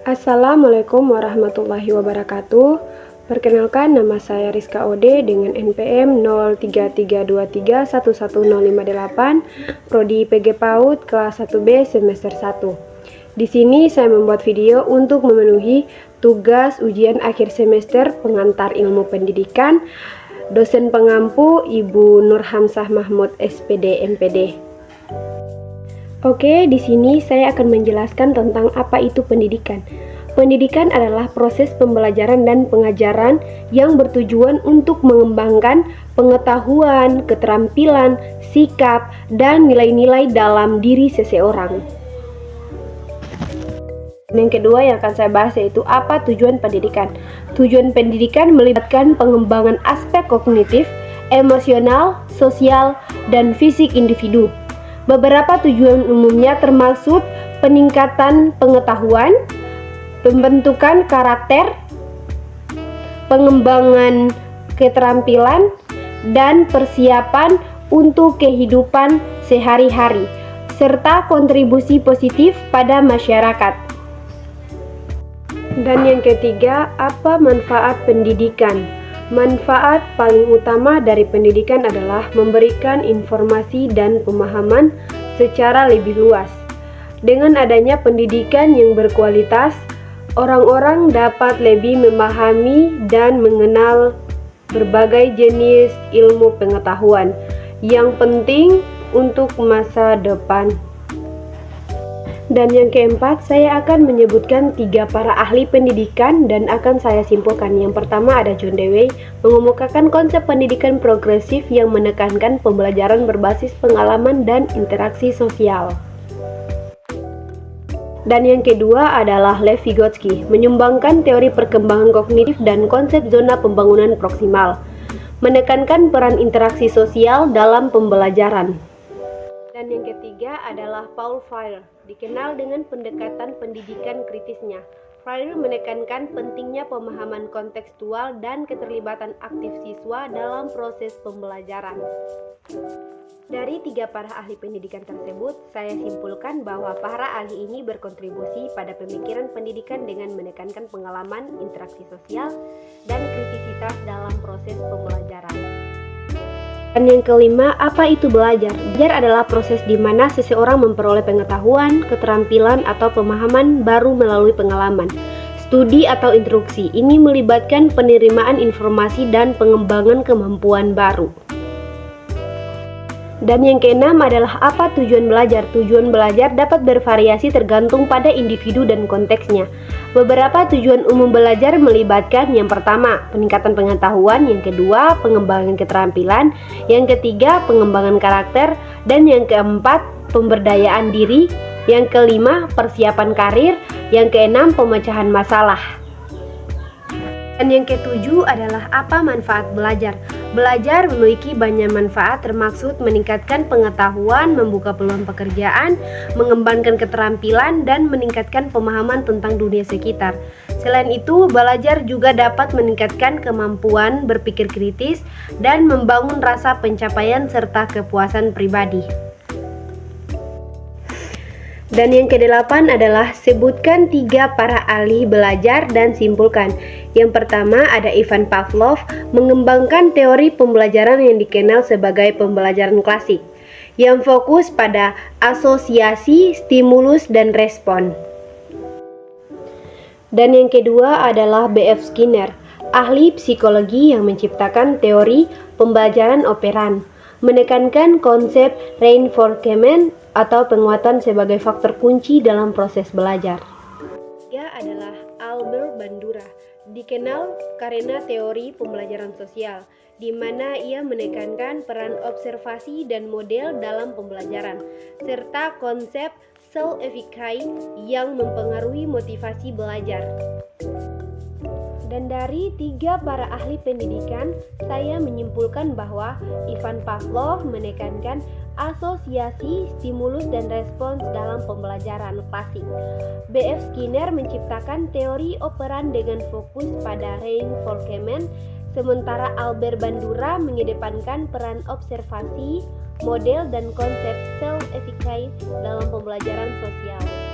Assalamualaikum warahmatullahi wabarakatuh. Perkenalkan, nama saya Rizka Ode dengan NPM 0332311058, Prodi PG PAUD kelas 1B semester 1. Di sini saya membuat video untuk memenuhi tugas ujian akhir semester pengantar ilmu pendidikan dosen pengampu Ibu Nurhamsah Mahmud SPD MPD. Oke, di sini saya akan menjelaskan tentang apa itu pendidikan. Pendidikan adalah proses pembelajaran dan pengajaran yang bertujuan untuk mengembangkan pengetahuan, keterampilan, sikap, dan nilai-nilai dalam diri seseorang. Yang kedua yang akan saya bahas yaitu apa tujuan pendidikan. Tujuan pendidikan melibatkan pengembangan aspek kognitif, emosional, sosial, dan fisik individu. Beberapa tujuan umumnya termasuk peningkatan pengetahuan, pembentukan karakter, pengembangan keterampilan, dan persiapan untuk kehidupan sehari-hari, serta kontribusi positif pada masyarakat. Dan yang ketiga, apa manfaat pendidikan? Manfaat paling utama dari pendidikan adalah memberikan informasi dan pemahaman secara lebih luas. Dengan adanya pendidikan yang berkualitas, orang-orang dapat lebih memahami dan mengenal berbagai jenis ilmu pengetahuan yang penting untuk masa depan. Dan yang keempat, saya akan menyebutkan 3 para ahli pendidikan dan akan saya simpulkan. Yang pertama ada John Dewey, mengemukakan konsep pendidikan progresif yang menekankan pembelajaran berbasis pengalaman dan interaksi sosial. Dan yang kedua adalah Lev Vygotsky, menyumbangkan teori perkembangan kognitif dan konsep zona pembangunan proksimal, menekankan peran interaksi sosial dalam pembelajaran. Dan yang ketiga adalah Paul Freire, dikenal dengan pendekatan pendidikan kritisnya. Freire menekankan pentingnya pemahaman kontekstual dan keterlibatan aktif siswa dalam proses pembelajaran. Dari 3 para ahli pendidikan tersebut, saya simpulkan bahwa para ahli ini berkontribusi pada pemikiran pendidikan dengan menekankan pengalaman, interaksi sosial, dan kritisitas dalam proses pembelajaran. Dan yang kelima, apa itu belajar? Belajar adalah proses di mana seseorang memperoleh pengetahuan, keterampilan, atau pemahaman baru melalui pengalaman, studi, atau instruksi. Ini melibatkan penerimaan informasi dan pengembangan kemampuan baru. Dan yang keenam adalah apa tujuan belajar? Tujuan belajar dapat bervariasi tergantung pada individu dan konteksnya. Beberapa tujuan umum belajar melibatkan yang pertama, peningkatan pengetahuan, yang kedua, pengembangan keterampilan, yang ketiga, pengembangan karakter, dan yang keempat, pemberdayaan diri, yang kelima, persiapan karir, yang keenam, pemecahan masalah. Dan yang ketujuh adalah apa manfaat belajar? Belajar memiliki banyak manfaat termasuk meningkatkan pengetahuan, membuka peluang pekerjaan, mengembangkan keterampilan, dan meningkatkan pemahaman tentang dunia sekitar. Selain itu, belajar juga dapat meningkatkan kemampuan berpikir kritis dan membangun rasa pencapaian serta kepuasan pribadi. Dan yang kedelapan adalah sebutkan 3 para ahli belajar dan simpulkan. Yang pertama ada Ivan Pavlov, mengembangkan teori pembelajaran yang dikenal sebagai pembelajaran klasik, yang fokus pada asosiasi, stimulus, dan respon. Dan yang kedua adalah B.F. Skinner, ahli psikologi yang menciptakan teori pembelajaran operan, menekankan konsep reinforcement atau penguatan sebagai faktor kunci dalam proses belajar. Ketiga adalah Albert Bandura, dikenal karena teori pembelajaran sosial, di mana ia menekankan peran observasi dan model dalam pembelajaran, serta konsep self-efficacy yang mempengaruhi motivasi belajar. Dan dari 3 para ahli pendidikan, saya menyimpulkan bahwa Ivan Pavlov menekankan asosiasi, stimulus, dan respons dalam pembelajaran klasik. B.F. Skinner menciptakan teori operan dengan fokus pada reinforcement, sementara Albert Bandura mengedepankan peran observasi, model, dan konsep self-efficacy dalam pembelajaran sosial.